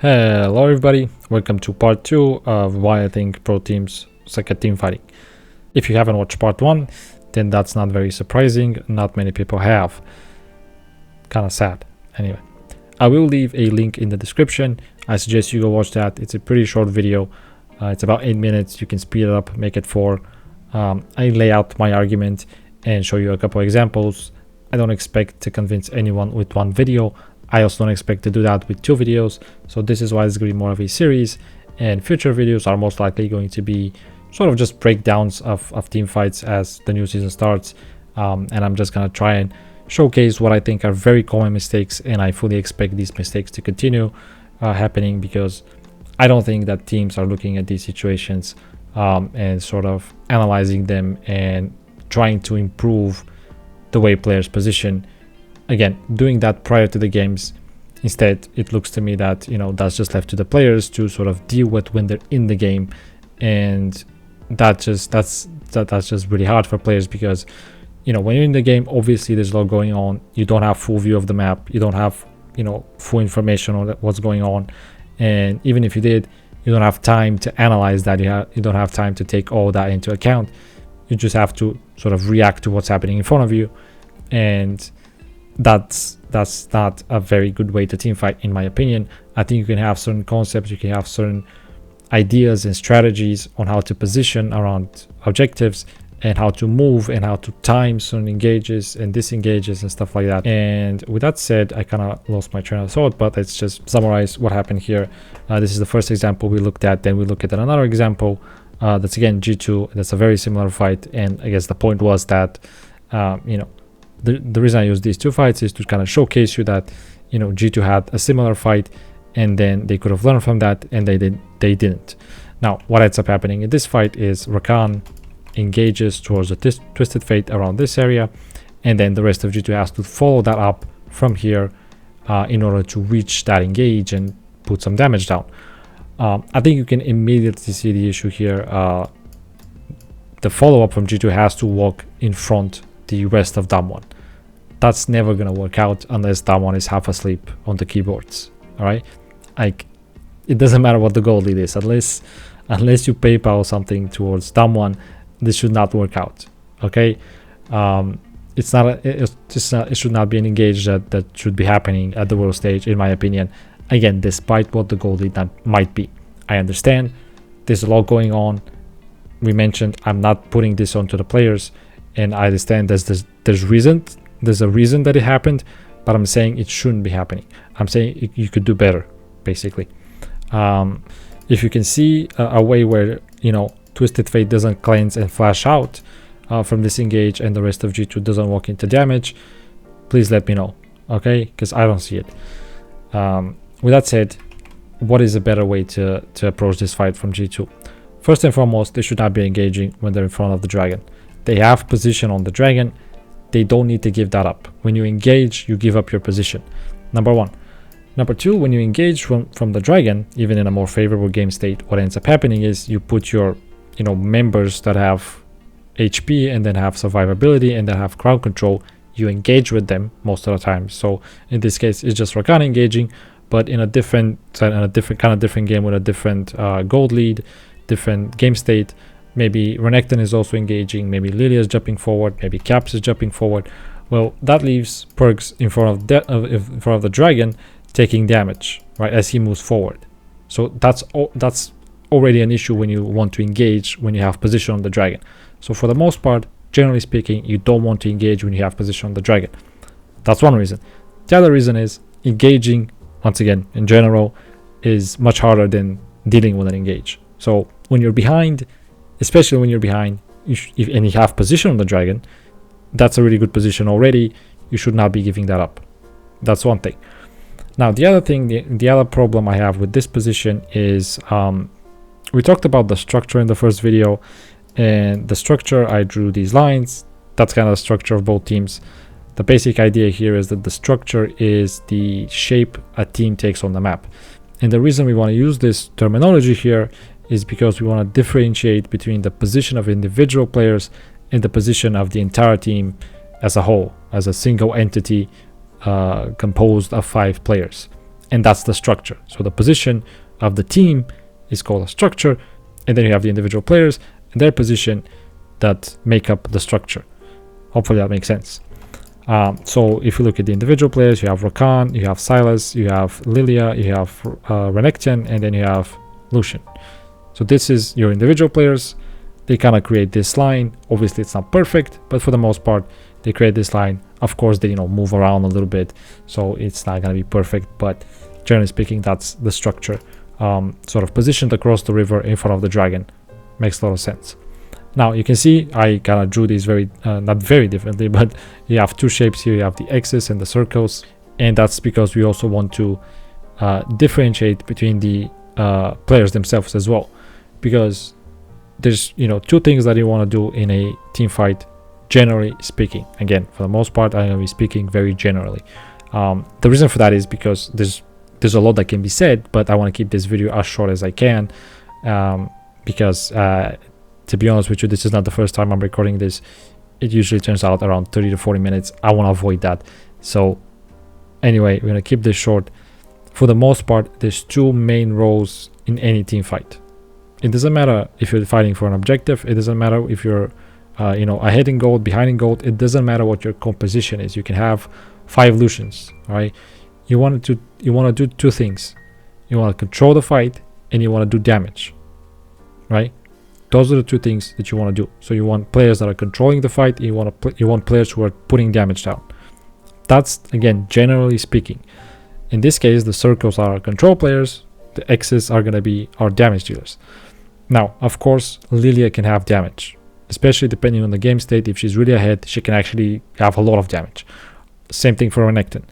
Hello everybody, welcome to part 2 of why I think pro teams suck at team fighting. If you haven't watched part 1, then that's not very surprising, not many people have. Kinda sad. Anyway, I will leave a link in the description. I suggest you go watch that. It's a pretty short video. It's about 8 minutes. You can speed it up, make it 4. I lay out my argument and show you a couple examples. I don't expect to convince anyone with one video. I also don't expect to do that with 2 videos, so this is why it's going to be more of a series, and future videos are most likely going to be sort of just breakdowns of team fights as the new season starts, and I'm just going to try and showcase what I think are very common mistakes, and I fully expect these mistakes to continue happening because I don't think that teams are looking at these situations and sort of analyzing them and trying to improve the way players position. Again, doing that prior to the games. Instead, it looks to me that, that's just left to the players to sort of deal with when they're in the game, and that's just really hard for players because, when you're in the game, obviously there's a lot going on. You don't have full view of the map. You don't have, full information on what's going on, and even if you did, you don't have time to analyze that. You don't have time to take all that into account. You just have to sort of react to what's happening in front of you, and that's not a very good way to team fight, in my opinion. I think you can have certain concepts, you can have certain ideas and strategies on how to position around objectives and how to move and how to time certain engages and disengages and stuff like that. And with that said, I kind of lost my train of thought, but let's just summarize what happened here. This is the first example we looked at. Then we look at another example that's again G2. That's a very similar fight, and I guess the point was that the reason I use these 2 fights is to kind of showcase you that G2 had a similar fight, and then they could have learned from that, and they didn't. Now what ends up happening in this fight is Rakan engages towards the Twisted Fate around this area, and then the rest of G2 has to follow that up from here in order to reach that engage and put some damage down. I think you can immediately see the issue here. The follow-up from G2 has to walk in front the rest of Damwon. That's never gonna work out unless Damwon is half asleep on the keyboards. All right, like it doesn't matter what the goal lead is, unless you PayPal something towards Damwon, this should not work out. Okay, it should not be an engage that should be happening at the world stage, in my opinion. Again, despite what the goal lead might be, I understand there's a lot going on. We mentioned I'm not putting this onto the players, and I understand there's a reason that it happened, but I'm saying it shouldn't be happening. I'm saying you could do better, basically. If you can see a way where Twisted Fate doesn't cleanse and flash out from this engage, and the rest of G2 doesn't walk into damage, please let me know, okay? Because I don't see it. With that said, what is a better way to approach this fight from G2? First and foremost, they should not be engaging when they're in front of the dragon. They have position on the dragon. They don't need to give that up. When you engage, you give up your position. Number 1. Number 2, when you engage from the dragon, even in a more favorable game state, what ends up happening is you put your members that have HP and then have survivability and then have crowd control. You engage with them most of the time. So in this case, it's just Rakan engaging, but in a different game with a different gold lead, different game state. Maybe Renekton is also engaging, maybe Lilia is jumping forward, maybe Caps is jumping forward. Well, that leaves Perks in front of the dragon taking damage, right, as he moves forward. So that's already an issue when you want to engage when you have position on the dragon. So for the most part, generally speaking, you don't want to engage when you have position on the dragon. That's one reason. The other reason is engaging, once again, in general, is much harder than dealing with an engage. So when you're behind, especially when you're behind, and you have position on the dragon, that's a really good position already. You should not be giving that up. That's one thing. Now, the other thing, the other problem I have with this position is we talked about the structure in the first video, and the structure, I drew these lines. That's kind of the structure of both teams. The basic idea here is that the structure is the shape a team takes on the map. And the reason we want to use this terminology here is because we want to differentiate between the position of individual players and the position of the entire team as a whole, as a single entity composed of 5 players. and that's the structure. So the position of the team is called a structure, and then you have the individual players and their position that make up the structure. Hopefully that makes sense. So if you look at the individual players, you have Rakan, you have Silas, you have Lilia, you have Renekton, and then you have Lucian. So this is your individual players. They kind of create this line. Obviously it's not perfect, but for the most part they create this line. Of course they move around a little bit, so it's not going to be perfect, but generally speaking that's the structure, sort of positioned across the river in front of the dragon. Makes a lot of sense. Now you can see I kind of drew these very not very differently, but you have two shapes here. You have the X's and the circles, and that's because we also want to differentiate between the players themselves as well, because there's two things that you want to do in a team fight, generally speaking. Again, for the most part I'm going to be speaking very generally. The reason for that is because there's a lot that can be said, but I want to keep this video as short as I can, because to be honest with you, this is not the first time I'm recording this. It usually turns out around 30 to 40 minutes. I want to avoid that. So anyway, we're going to keep this short. For the most part, there's two main roles in any team fight. It doesn't matter if you're fighting for an objective. It doesn't matter if you're ahead in gold, behind in gold. It doesn't matter what your composition is. You can have 5 Lucians, all right? You want to do two things. You want to control the fight and you want to do damage, right? Those are the two things that you want to do. So you want players that are controlling the fight. You want players who are putting damage down. That's, again, generally speaking. In this case, the circles are control players. The X's are going to be our damage dealers. Now, of course, Lilia can have damage, especially depending on the game state. If she's really ahead, she can actually have a lot of damage. Same thing for Renekton.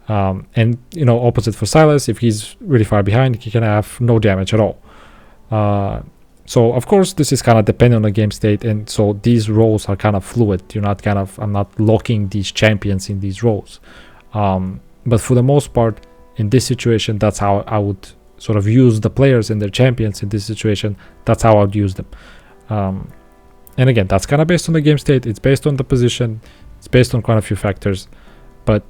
And opposite for Silas, if he's really far behind, he can have no damage at all. So of course this is kind of dependent on the game state, and so these roles are kind of fluid. I'm not locking these champions in these roles. But for the most part, in this situation, that's how I would sort of use the players and their champions in this situation. That's how I would use them. And again, that's kind of based on the game state. It's based on the position. It's based on quite a few factors. But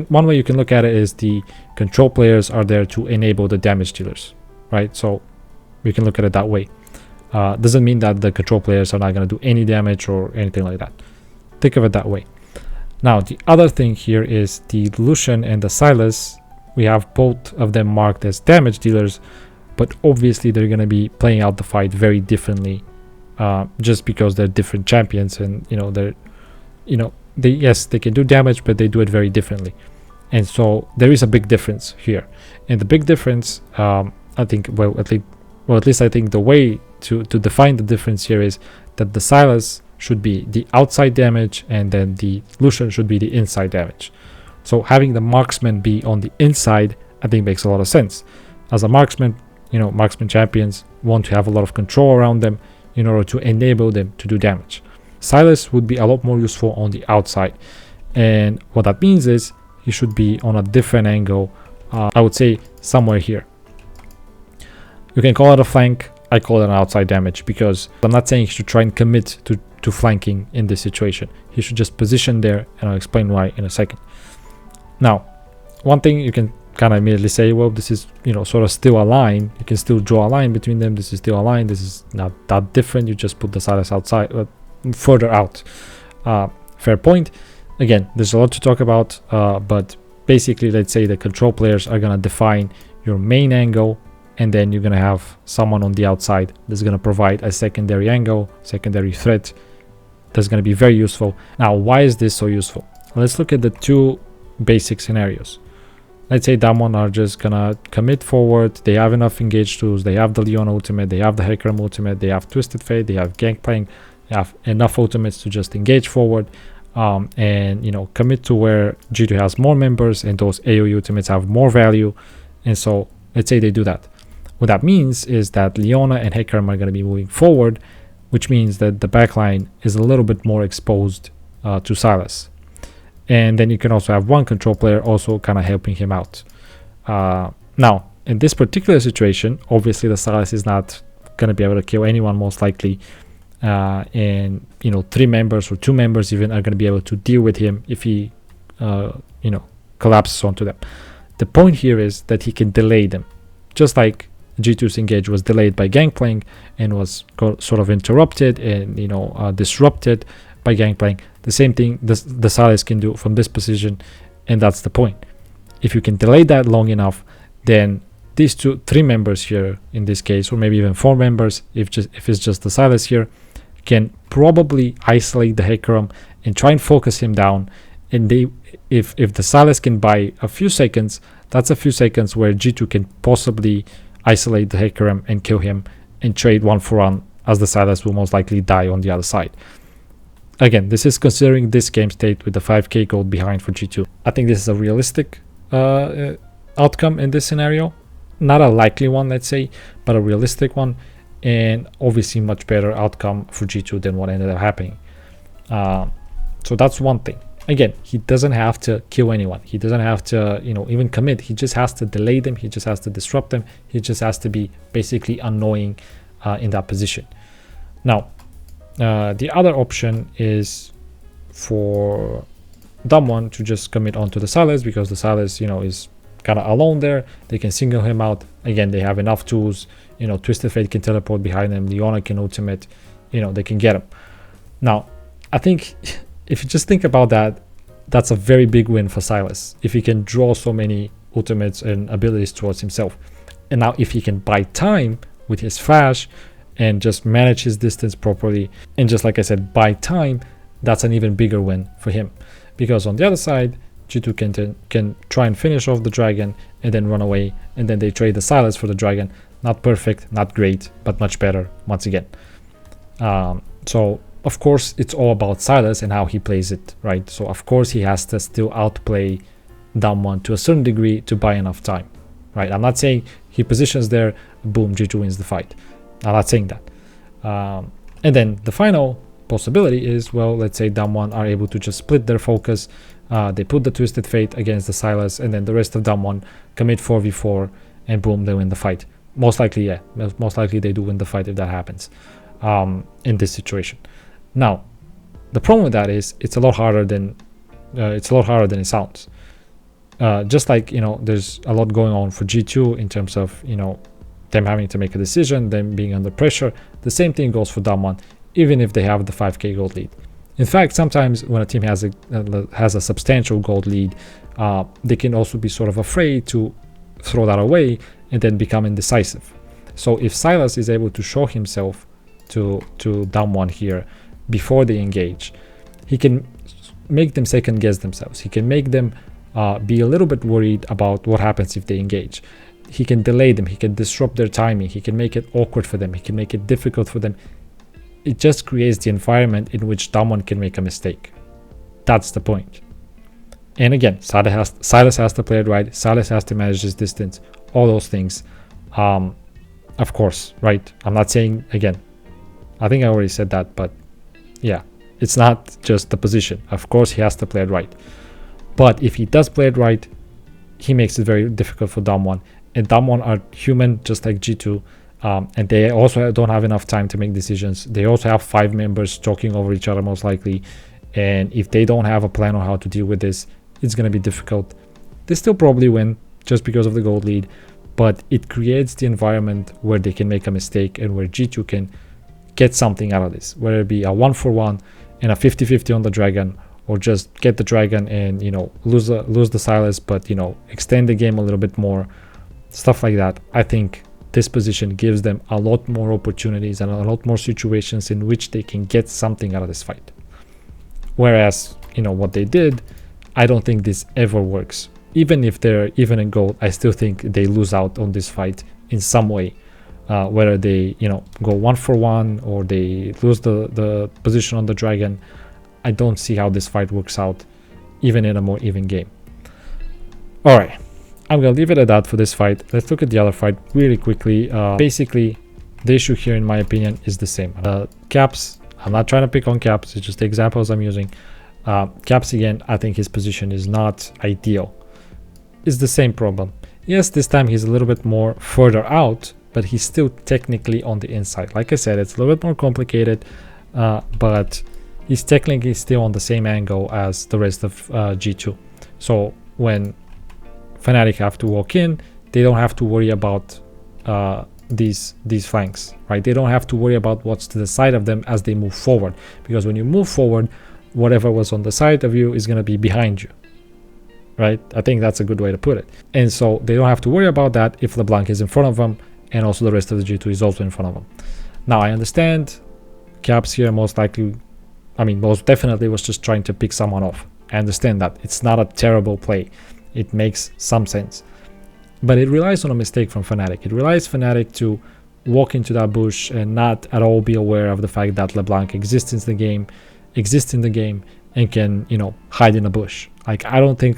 one way you can look at it is the control players are there to enable the damage dealers, right? So we can look at it that way. Doesn't mean that the control players are not going to do any damage or anything like that. Think of it that way. Now, the other thing here is the Lucian and the Silas. We have both of them marked as damage dealers, but obviously they're going to be playing out the fight very differently, just because they're different champions, and they can do damage, but they do it very differently. And so there is a big difference here. And the big difference, I think, at least I think the way to define the difference here is that the Silas should be the outside damage, and then the Lucian should be the inside damage. So having the marksman be on the inside, I think makes a lot of sense. As a marksman, marksman champions want to have a lot of control around them in order to enable them to do damage. Silas would be a lot more useful on the outside, and what that means is he should be on a different angle. I would say somewhere here. You can call it a flank. I call it an outside damage, because I'm not saying he should try and commit to flanking in this situation. He should just position there, and I'll explain why in a second. Now, one thing you can kind of immediately say, well, this is sort of still a line. You can still draw a line between them. This is still a line. This is not that different. You just put the Silas outside, further out. Fair point. Again, there's a lot to talk about, but basically, let's say the control players are going to define your main angle, and then you're going to have someone on the outside that's going to provide a secondary angle, secondary threat. That's going to be very useful. Now, why is this so useful? Let's look at the two basic scenarios. Let's say Damwon are just going to commit forward. They have enough engage tools. They have the Leona ultimate. They have the Hecarim ultimate. They have Twisted Fate. They have Gangplank. They have enough ultimates to just engage forward. And commit to where G2 has more members, and those AoE ultimates have more value. And so let's say they do that. What that means is that Leona and Hecarim are going to be moving forward, which means that the backline is a little bit more exposed to Silas. And then you can also have one control player also kind of helping him out. Now, in this particular situation, obviously the Silas is not going to be able to kill anyone, most likely. And 3 members or 2 members even are going to be able to deal with him if he collapses onto them. The point here is that he can delay them, just like G2's engage was delayed by Gangplank and was sort of interrupted and disrupted by Gangplank. The same thing the Sylas can do from this position, and that's the point. If you can delay that long enough, then these three members here in this case, or maybe even 4 members, if it's just the Sylas here, can probably isolate the Hecarim and try and focus him down. And if the Sylas can buy a few seconds, that's a few seconds where G2 can possibly isolate the Hecarim and kill him and trade 1-for-1, as the Sylas will most likely die on the other side. Again, this is considering this game state with the 5k gold behind for G2. I think this is a realistic outcome in this scenario. Not a likely one, let's say, but a realistic one, and obviously much better outcome for G2 than what ended up happening. So that's one thing. Again, he doesn't have to kill anyone. He doesn't have to, even commit. He just has to delay them. He just has to disrupt them. He just has to be basically annoying in that position. Now, the other option is for Damwon to just commit onto the Sylas, because the Sylas, is kind of alone there. They can single him out. Again, they have enough tools. Twisted Fate can teleport behind them. Leona can ultimate. They can get him. Now, I think if you just think about that, that's a very big win for Sylas. If he can draw so many ultimates and abilities towards himself. And now if he can buy time with his flash and just manage his distance properly, and just like I said, buy time, that's an even bigger win for him. Because on the other side, G2 can try and finish off the dragon and then run away, and then they trade the Sylas for the dragon. Not perfect, not great, but much better once again. So of course it's all about Sylas and how he plays it, right? So of course he has to still outplay Damwon to a certain degree to buy enough time, right? I'm not saying he positions there, boom, G2 wins the fight. I'm not saying that. And then the final possibility is, well, let's say Damwon are able to just split their focus. They put the Twisted Fate against the Sylas, and then the rest of Damwon commit 4v4, and boom, they win the fight. Most likely, yeah. Most likely they do win the fight if that happens in this situation. Now, the problem with that is it's a lot harder than it sounds. Just like, there's a lot going on for G2 in terms of, them having to make a decision, them being under pressure. The same thing goes for Damwon, even if they have the 5k gold lead. In fact, sometimes when a team has a substantial gold lead, they can also be sort of afraid to throw that away and then become indecisive. So if Sylas is able to show himself to Damwon here before they engage, he can make them second guess themselves. He can make them be a little bit worried about what happens if they engage. He can delay them. He can disrupt their timing. He can make it awkward for them. He can make it difficult for them. It just creates the environment in which Damwon can make a mistake. That's the point. And again, Sylas has to play it right. Sylas has to manage his distance. All those things. Of course, right? I'm not saying, again, I think I already said that, but yeah, it's not just the position. Of course, he has to play it right. But if he does play it right, he makes it very difficult for Damwon. And Damwon are human, just like G2. And they also don't have enough time to make decisions. They also have 5 members talking over each other, most likely. And if they don't have a plan on how to deal with this, it's going to be difficult. They still probably win just because of the gold lead. But it creates the environment where they can make a mistake and where G2 can get something out of this. Whether it be a 1-for-1 and a 50-50 on the dragon, or just get the dragon and, lose the Sylas, but, extend the game a little bit more. Stuff like that. I think this position gives them a lot more opportunities and a lot more situations in which they can get something out of this fight. Whereas, what they did, I don't think this ever works. Even if they're even in gold, I still think they lose out on this fight in some way. Whether they, go 1-for-1 or they lose the position on the dragon, I don't see how this fight works out, even in a more even game. Alright. I'm going to leave it at that for this fight. Let's look at the other fight really quickly. Basically, the issue here, in my opinion, is the same. Caps, I'm not trying to pick on Caps. It's just the examples I'm using. Caps, again, I think his position is not ideal. It's the same problem. Yes, this time he's a little bit more further out, but he's still technically on the inside. Like I said, it's a little bit more complicated, but he's technically still on the same angle as the rest of G2. So when Fnatic have to walk in, they don't have to worry about these flanks, right? They don't have to worry about what's to the side of them as they move forward, because when you move forward, whatever was on the side of you is going to be behind you, right? I think that's a good way to put it. And so they don't have to worry about that if LeBlanc is in front of them, and also the rest of the G2 is also in front of them. Now I understand Caps here most definitely was just trying to pick someone off. I understand that. It's not a terrible play. It makes some sense. But it relies on a mistake from Fnatic. It relies Fnatic to walk into that bush and not at all be aware of the fact that LeBlanc exists in the game and can, hide in a bush. Like, I don't think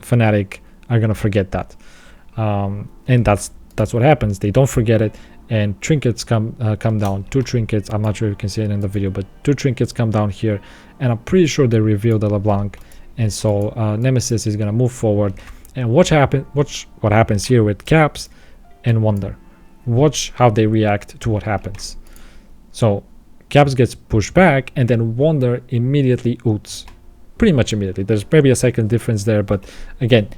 Fnatic are gonna forget that. And that's what happens. They don't forget it, and trinkets come down. 2 trinkets. I'm not sure if you can see it in the video, but 2 trinkets come down here, and I'm pretty sure they reveal the LeBlanc. And so Nemesis is gonna move forward. And watch what happens here with Caps and Wonder. Watch how they react to what happens. So Caps gets pushed back, and then Wonder immediately ults. Pretty much immediately. There's maybe a second difference there, but again,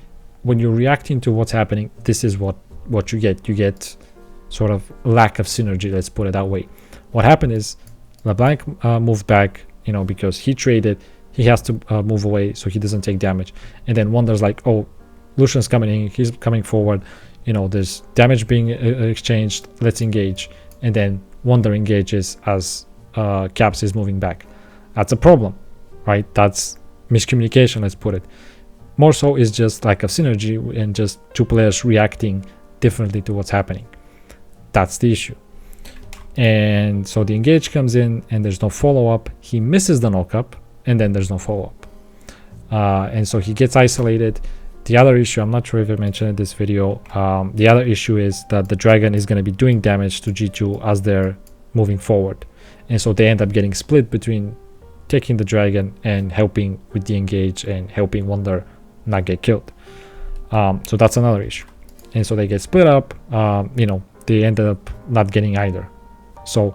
when you're reacting to what's happening, this is what you get. You get sort of lack of synergy, let's put it that way. What happened is LeBlanc moved back, because he traded. He has to move away so he doesn't take damage. And then Wonder's like, oh, Lucian's coming in, he's coming forward, there's damage being exchanged, let's engage. And then Wonder engages as Caps is moving back. That's a problem, right? That's miscommunication, let's put it. More so is just lack of synergy and just 2 players reacting differently to what's happening. That's the issue. And so the engage comes in and there's no follow-up. He misses the knock-up and then there's no follow-up. And so he gets isolated. The other issue, I'm not sure if I mentioned in this video, the other issue is that the Dragon is going to be doing damage to G2 as they're moving forward. And so they end up getting split between taking the Dragon and helping with the engage and helping Wonder not get killed. So that's another issue. And so they get split up, they ended up not getting either. So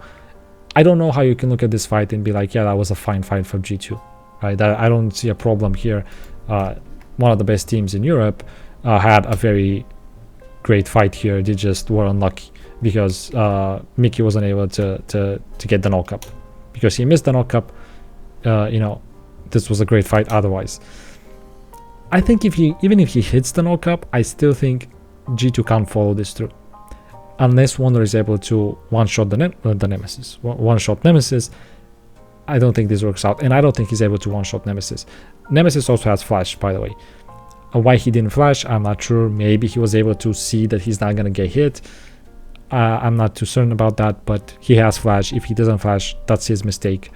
I don't know how you can look at this fight and be like, yeah, that was a fine fight from G2, right? I don't see a problem here. One of the best teams in Europe had a very great fight here. They just were unlucky because Mickey wasn't able to get the knock-up. Because he missed the knock-up, this was a great fight otherwise. I think even if he hits the knock-up, I still think G2 can't follow this through. Unless Wonder is able to one-shot the Nemesis. One-shot Nemesis, I don't think this works out. And I don't think he's able to one-shot Nemesis. Nemesis also has flash, by the way. Why he didn't flash, I'm not sure. Maybe he was able to see that he's not going to get hit. I'm not too certain about that, but he has flash. If he doesn't flash, that's his mistake.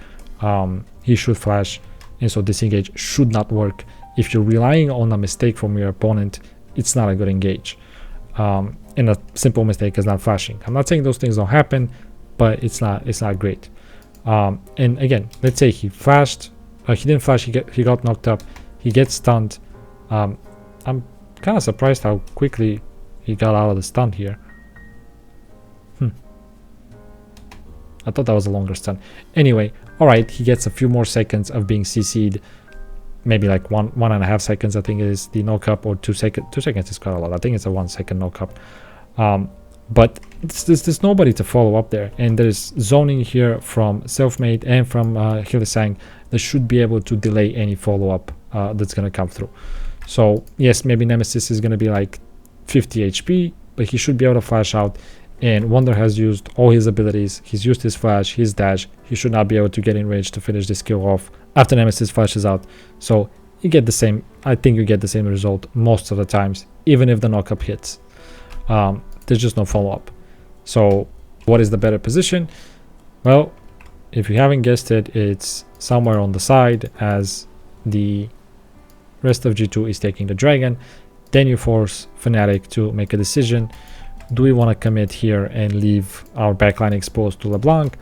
He should flash, and so this engage should not work. If you're relying on a mistake from your opponent, it's not a good engage. And a simple mistake is not flashing. I'm not saying those things don't happen, but it's not great. And again, let's say he flashed, he didn't flash, he got knocked up, he gets stunned. I'm kind of surprised how quickly he got out of the stun here. I thought that was a longer stun. Anyway, alright, he gets a few more seconds of being CC'd. Maybe like one and a half seconds, I think it is the knock-up, or 2 seconds. 2 seconds is quite a lot. I think it's a 1 second knock-up. But there's nobody to follow up there. And there's zoning here from Selfmade and from Hylissang that should be able to delay any follow-up that's going to come through. So yes, maybe Nemesis is going to be like 50 HP, but he should be able to flash out. And Wonder has used all his abilities. He's used his flash, his dash. He should not be able to get in range to finish this kill off after Nemesis flashes out. So you get the same, I think you get the same result most of the times, even if the knockup hits. There's just no follow-up. So what is the better position? Well, if you haven't guessed it, it's somewhere on the side as the rest of G2 is taking the Dragon. Then you force Fnatic to make a decision. Do we want to commit here and leave our backline exposed to LeBlanc?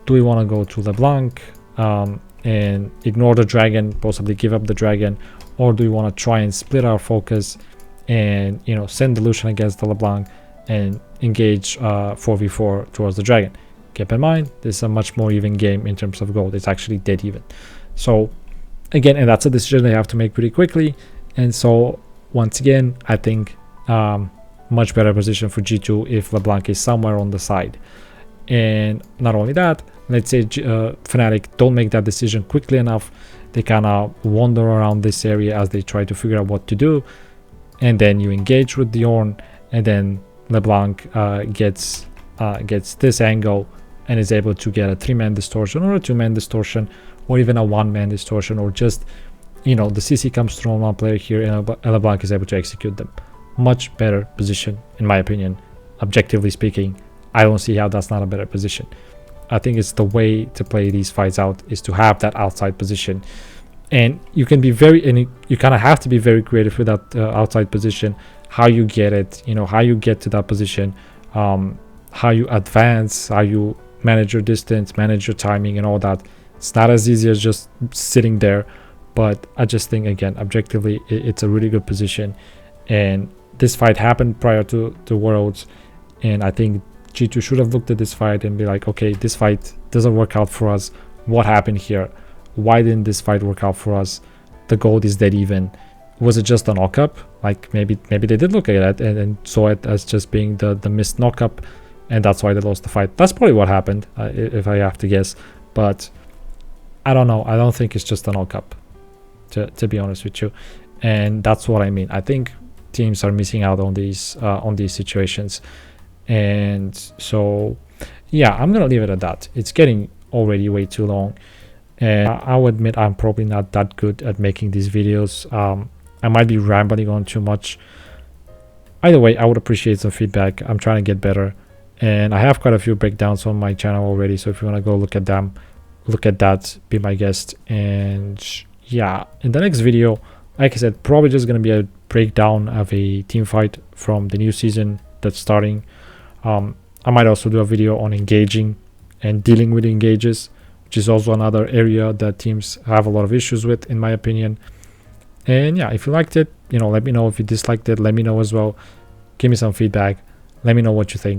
Do we want to go to LeBlanc and ignore the Dragon, possibly give up the Dragon? Or do we want to try and split our focus and, send the Lucian against the LeBlanc and engage 4v4 towards the Dragon? Keep in mind, this is a much more even game in terms of gold. It's actually dead even. So again, and that's a decision they have to make pretty quickly. And so once again, I think much better position for G2 if LeBlanc is somewhere on the side. And not only that, let's say Fnatic don't make that decision quickly enough, they kind of wander around this area as they try to figure out what to do, and then you engage with the Ornn, and then LeBlanc gets this angle and is able to get a 3-man distortion or a 2-man distortion or even a 1-man distortion, or just, you know, the CC comes through on one player here and LeBlanc is able to execute them. Much better position in my opinion. Objectively speaking, I don't see how that's not a better position. I think it's the way to play these fights out, is to have that outside position, and you can be you kind of have to be very creative with that outside position, how you get it, you know, how you get to that position, how you advance, how you manage your distance, manage your timing and all that. It's not as easy as just sitting there, but I just think, again, objectively it's a really good position. And this fight happened prior to the Worlds, and I think G2 should have looked at this fight and be like, okay, this fight doesn't work out for us. What happened here? Why didn't this fight work out for us? The gold is dead even. Was it just a knock-up? Like maybe they did look at it and saw it as just being the missed knock-up, and that's why they lost the fight. That's probably what happened, if I have to guess. But I don't know. I don't think it's just a knock-up, to be honest with you. And that's what I mean. I think teams are missing out on these situations. And so, yeah, I'm gonna leave it at that. It's getting already way too long, and I'll admit I'm probably not that good at making these videos. I might be rambling on too much. Either way, I would appreciate some feedback. I'm trying to get better, and I have quite a few breakdowns on my channel already, so if you want to go look at them, look at that, be my guest. And yeah, in the next video, like I said, probably just gonna be a breakdown of a team fight from the new season that's starting. I might also do a video on engaging and dealing with engages, which is also another area that teams have a lot of issues with, in my opinion. And yeah, if you liked it, you know, let me know. If you disliked it, let me know as well. Give me some feedback. Let me know what you think.